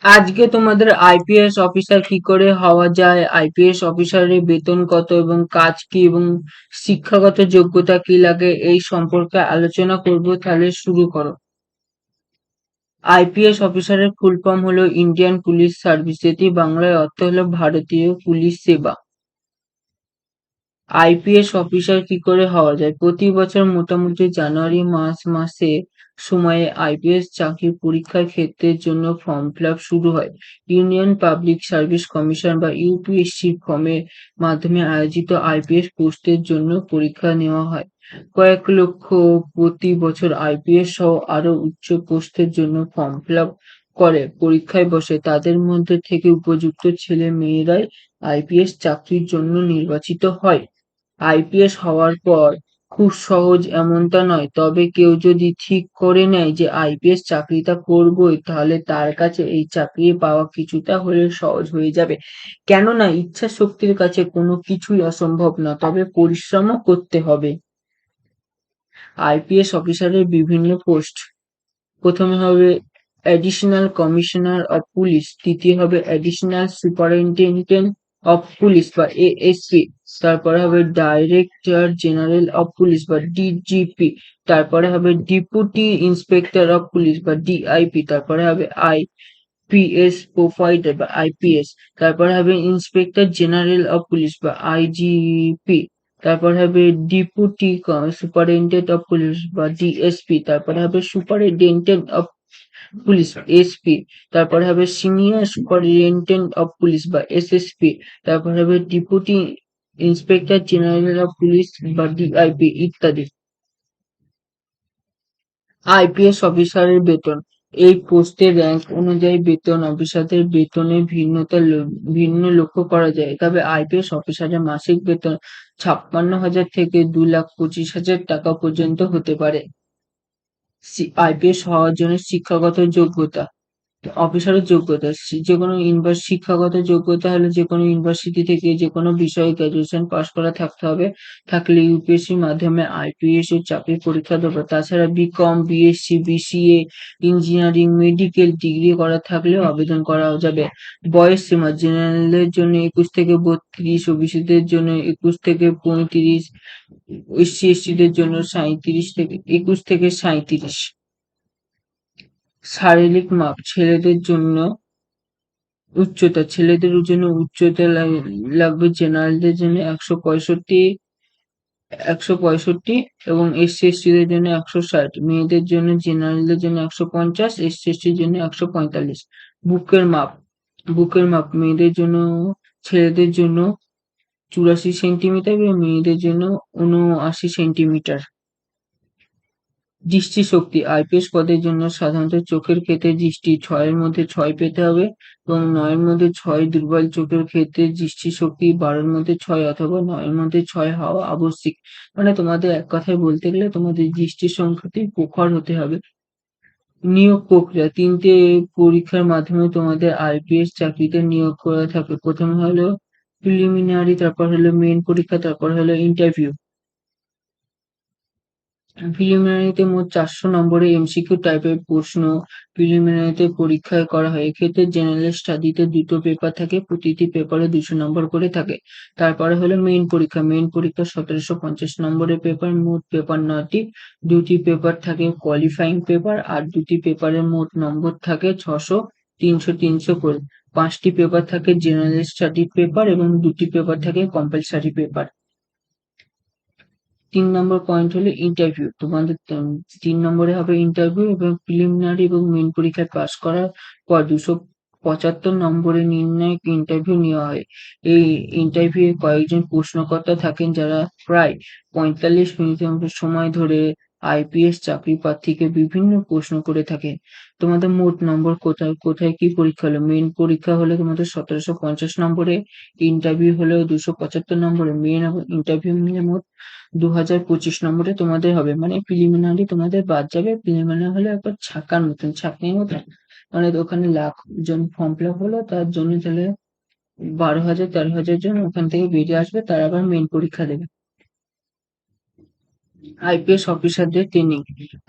আজকে তোমাদের IPS officer কি করে হওয়া যায়, আইপিএস অফিসারের বেতন কত এবং কাজ কি এবং শিক্ষাগত যোগ্যতা কি লাগে এই সম্পর্কে আলোচনা করব। তাহলে শুরু করো। আইপিএস অফিসারের ফুল ফর্ম হলো ইন্ডিয়ান পুলিশ সার্ভিস, যেটি বাংলায় অর্থ হলো ভারতীয় পুলিশ সেবা। আইপিএস অফিসার কি করে হওয়া যায়? প্রতি বছর মোটামুটি জানুয়ারি মাসে সময়ে আইপিএস চাকরির পরীক্ষার ক্ষেত্রের জন্য ফর্ম ফিল আপ শুরু হয়। ইউনিয়ন পাবলিক সার্ভিস কমিশন বা ইউপিএসসি ফর্মের মাধ্যমে আয়োজিত আইপিএস পোস্টের জন্য পরীক্ষা নেওয়া হয়। কয়েক লক্ষ প্রতি বছর আইপিএস সহ আরো উচ্চ পোস্টের জন্য ফর্ম ফিল আপ করে পরীক্ষায় বসে। তাদের মধ্যে থেকে উপযুক্ত ছেলে মেয়েরাই আইপিএস চাকরির জন্য নির্বাচিত হয়। আইপিএস হওয়ার পর খুব সহজ এমনটা নয়, তবে কেউ যদি ঠিক করে নেয় যে আইপিএস চাকরিটা করবই, তাহলে তার কাছে এই চাকরি পাওয়া কিছুটা হলেও সহজ হয়ে যাবে। কেননা ইচ্ছা শক্তির কাছে কোনো কিছুই অসম্ভব না, তবে পরিশ্রমও করতে হবে। আইপিএস অফিসারের বিভিন্ন পোস্ট। প্রথমে হবে অ্যাডিশনাল কমিশনার অফ পুলিশ, দ্বিতীয় হবে অ্যাডিশনাল সুপারিনটেনডেন্ট অফ পুলিশ বা এএসপি, তারপরে হবে ডাইরেক্টর জেনারেল অফ পুলিশ বা ডিজিপি, তারপরে হবে ডেপুটি ইন্সপেক্টর অফ পুলিশ বা ডিআইপি, তারপরে হবে আইপিএস প্রোভাইডার বা আইপিএস, তারপরে হবে ইন্সপেক্টর জেনারেল অফ পুলিশ বা আইজিপি, তারপর হবে ডেপুটি সুপারিনটেন্ডেন্ট অফ পুলিশ বা ডিএসপি, তারপরে হবে সুপারিনটেন্ডেন্ট অফ পুলিশ এসপি, তারপরে হবে সিনিয়র সুপারিনটেন্ডেন্ট অফ পুলিশ বা এসএসপি, তারপর হবে deputy inspector general of police বা ডিআইপি ইত্যাদি। আইপিএস অফিসারের বেতন। এই পোস্টের র্যাঙ্ক অনুযায়ী বেতন। অফিসারদের বেতনে ভিন্ন লক্ষ্য করা যায়, তবে আইপিএস অফিসারের মাসিক বেতন ৫৬,০০০ থেকে ২,২৫,০০০ টাকা পর্যন্ত হতে পারে। আইপিএস হওয়ার জন্য শিক্ষাগত যোগ্যতা। অফিসারের যোগ্যতা, যেকোনো শিক্ষাগত যোগ্যতা হলে যেকোনো ইউনিভার্সিটি থেকে যেকোনো বিষয়ে গ্র্যাজুয়েশন পাশ করা থাকতে হবে। থাকলে ইউপিএসসির মাধ্যমে আইপিএস এর চাকরির পরীক্ষা দেবে। তাছাড়া BCom, BSc, BCA, engineering, medical degree করা থাকলেও আবেদন করা যাবে। বয়স সীমা জেনারেলের জন্য ২১ থেকে ৩২, ওবিসিদের জন্য ২১ থেকে ৩৫, এসসি এসটিদের জন্য ২১ থেকে ৩৭। শারীরিক মাপ। ছেলেদের জন্য উচ্চতা, ছেলেদের জন্য উচ্চতা লাগবে জেনারেলদের জন্য ১৬৫ এবং এসসি এসটিদের জন্য ১৬০, মেয়েদের জন্য জেনারেলদের জন্য ১৫০, এসসি এসটির জন্য ১৪৫। বুকের মাপ। মেয়েদের জন্য, ছেলেদের জন্য ৮৪ সেন্টিমিটার এবং মেয়েদের জন্য ৭৯ সেন্টিমিটার। দৃষ্টিশক্তি। আইপিএস পদের জন্য সাধারণত চোখের ক্ষেত্রে দৃষ্টি ৬ এর মধ্যে ৬ পেতে হবে এবং ৯ এর মধ্যে ৬। দুর্বল চোখের ক্ষেত্রে দৃষ্টিশক্তি ১২ এর মধ্যে ৬ অথবা ৯ এর মধ্যে ৬ হওয়া আবশ্যিক। মানে তোমাদের এক কথায় বলতে গেলে তোমাদের দৃষ্টি সংখ্যাতেই প্রখর হতে হবে। নিয়োগ প্রক্রিয়া। ৩টে পরীক্ষার মাধ্যমে তোমাদের আইপিএস চাকরিতে নিয়োগ করা থাকে। প্রথমে হলো প্রিলিমিনারি, তারপর হলো মেইন পরীক্ষা, তারপর হলো ইন্টারভিউ। প্রিলিমিনারিতে মোট ৪০০ নম্বরের এমসিকিউ টাইপের প্রশ্ন প্রিলিমিনারিতে পরীক্ষায় করা হয়। এক্ষেত্রে জেনারেল স্টাডিতে ২টো পেপার থাকে, প্রতিটি পেপারে ২০০ নম্বর করে থাকে। তারপরে হলো মেইন পরীক্ষা। মেইন পরীক্ষা ১৭৫০ নম্বরের পেপার, মোট পেপার ৯টি। ২টি পেপার থাকে কোয়ালিফাইং পেপার আর ২টি পেপারের মোট নম্বর থাকে ৬০০, ৩০০, ৩০০ করে। ৫টি পেপার থাকে জেনারেল স্টাডি পেপার এবং ২টি পেপার থাকে কম্পালসারি পেপার। ৩ নম্বর পয়েন্ট হলো ইন্টারভিউ। তোমাদের ৩ নম্বরে হবে ইন্টারভিউ এবং প্রিলিমিনারি এবং মেইন পরীক্ষায় পাস করার পর ২৭৫ নম্বরের নির্ণায়ক ইন্টারভিউ নেওয়া হয়। এই ইন্টারভিউয়ে কয়েকজন প্রশ্নকর্তা থাকেন যারা প্রায় ৪৫ মিনিটের মতো সময় ধরে আইপিএস চাকরি প্রার্থীকে বিভিন্ন প্রশ্ন করে থাকেন। তোমাদের মোট নম্বর কোথায় কোথায় কি পরীক্ষা হলো? মেইন পরীক্ষা হলো তোমাদের ১৭৫০ নম্বরে, ইন্টারভিউ হলো ২৭৫ নম্বরে, মেইন এবং ইন্টারভিউ মিলে মোট ২০২৫ নম্বরে তোমাদের হবে। মানে প্রিলিমিনারি তোমাদের বাদ যাবে। প্রিলিমিনারি হলো একবার ছাঁকার মতন, ছাঁকনির মতন। মানে ওখানে লাখ জন ফর্ম ফিল আপ হলো, তার জন্য তাহলে ১২,০০০ ১৩,০০০ জন ওখান থেকে বেরিয়ে আসবে, তারা আবার মেইন পরীক্ষা দেবে। আইপিএস অফিসারদের ট্রেনিং।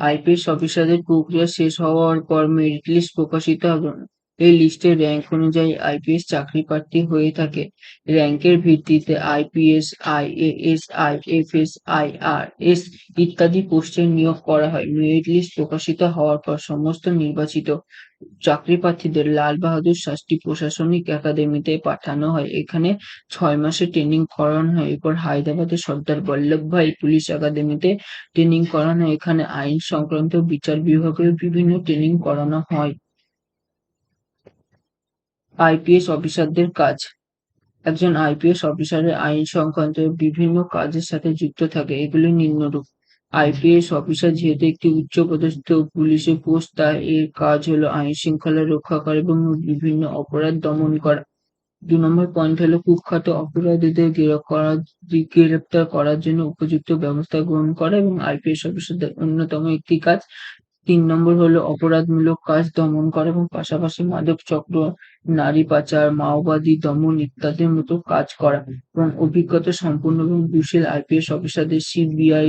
আইপিএস অফিসারদের প্রক্রিয়া শেষ হওয়ার পর মেরিট লিস্ট প্রকাশিত হবে। এই লিস্টে র্যাঙ্ক অনুযায়ী আইপিএস চাকরি প্রার্থী হয়ে থাকে। র্যাঙ্কের ভিত্তিতে আইপিএস, আইএএস, আইএফএস, আইআরএস ইত্যাদি পোস্টে নিয়োগ করা হয়। মেরিট লিস্ট প্রকাশিত হওয়ার পর সমস্ত নির্বাচিত চাকরি প্রার্থীদের লাল বাহাদুর শাস্ত্রী প্রশাসনিক একাডেমিতে পাঠানো হয়। এখানে 6 মাসের ট্রেনিং করানো হয়। এরপর হায়দ্রাবাদের সর্দার বল্লভভাই পুলিশ একাডেমিতে ট্রেনিং করানো হয়। এখানে আইন সংক্রান্ত বিচার বিভাগের বিভিন্ন ট্রেনিং করানো হয়। আইপিএস অফিসারদের কাজ। একজন আইপিএস অফিসারের আইন সংক্রান্ত বিভিন্ন কাজের সাথে যুক্ত থাকে। এগুলি নিম্নরূপ: আইপিএস অফিসার যেহেতু একটি উচ্চপদস্থ পুলিশে পোস্ট, তাই এর কাজ হলো আইন শৃঙ্খলা রক্ষা করা এবং বিভিন্ন অপরাধ দমন করা। ২ নম্বর পয়েন্ট হলো কুখ্যাত অপরাধীদের গ্রেপ্তার করার জন্য উপযুক্ত ব্যবস্থা গ্রহণ করা এবং আইপিএস অফিসারদের অন্যতম একটি কাজ। ৩ নম্বর হলো অপরাধমূলক কাজ দমন করা এবং পাশাপাশি মাদক চক্র, নারী পাচার, মাওবাদী দমন ইত্যাদির মতো কাজ করা এবং অভিজ্ঞতা সম্পন্ন এবং কুশল আইপিএস অফিসারদের সিবিআই,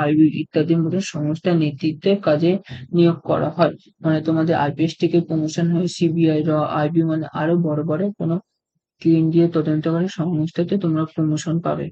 আইবি ইত্যাদির মতো সংস্থার নেতৃত্বের কাজে নিয়োগ করা হয়। মানে তোমাদের আইপিএস থেকে প্রমোশন হয়ে সিবিআই, আইবি মানে আরো বড় কোনো কেন্দ্রীয় তদন্তকারী সংস্থাতে তোমরা প্রমোশন পাবে।